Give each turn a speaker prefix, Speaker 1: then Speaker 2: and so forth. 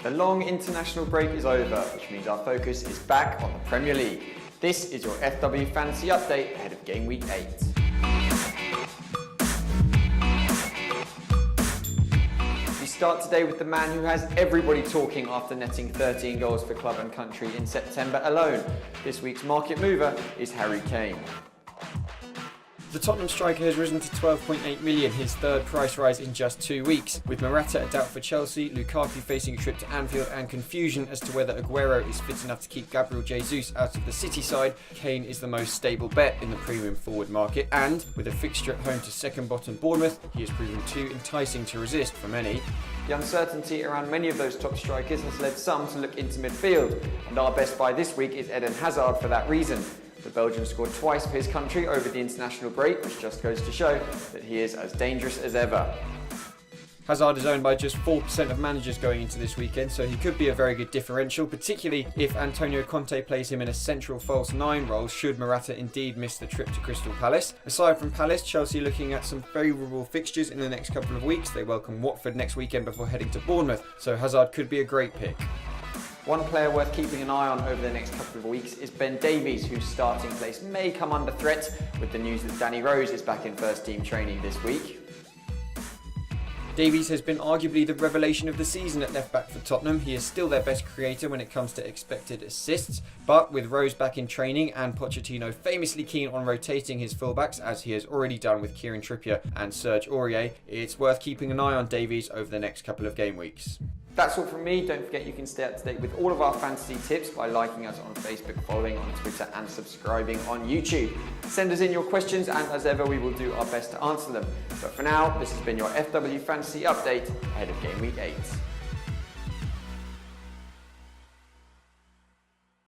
Speaker 1: The long international break is over, which means our focus is back on the Premier League. This is your FW Fantasy Update ahead of Game Week 8. We start today with the man who has everybody talking after netting 13 goals for club and country in September alone. This week's market mover is Harry Kane.
Speaker 2: The Tottenham striker has risen to 12.8 million, his third price rise in just 2 weeks. With Morata a doubt for Chelsea, Lukaku facing a trip to Anfield and confusion as to whether Aguero is fit enough to keep Gabriel Jesus out of the City side, Kane is the most stable bet in the premium forward market, and with a fixture at home to second bottom Bournemouth, he has proven too enticing to resist for many.
Speaker 1: The uncertainty around many of those top strikers has led some to look into midfield, and our best buy this week is Eden Hazard for that reason. The Belgian scored twice for his country over the international break, which just goes to show that he is as dangerous as ever.
Speaker 2: Hazard is owned by just 4% of managers going into this weekend, so he could be a very good differential, particularly if Antonio Conte plays him in a central false 9 role should Morata indeed miss the trip to Crystal Palace. Aside from Palace, Chelsea are looking at some favourable fixtures in the next couple of weeks. They welcome Watford next weekend before heading to Bournemouth, so Hazard could be a great pick.
Speaker 1: One player worth keeping an eye on over the next couple of weeks is Ben Davies, whose starting place may come under threat with the news that Danny Rose is back in first team training this week.
Speaker 2: Davies has been arguably the revelation of the season at left back for Tottenham. He is still their best creator when it comes to expected assists, but with Rose back in training and Pochettino famously keen on rotating his fullbacks as he has already done with Kieran Trippier and Serge Aurier, it's worth keeping an eye on Davies over the next couple of game weeks.
Speaker 1: That's all from me. Don't forget you can stay up to date with all of our fantasy tips by liking us on Facebook, following on Twitter and subscribing on YouTube. Send us in your questions and as ever we will do our best to answer them. But for now, this has been your FW Fantasy Update ahead of Game Week 8.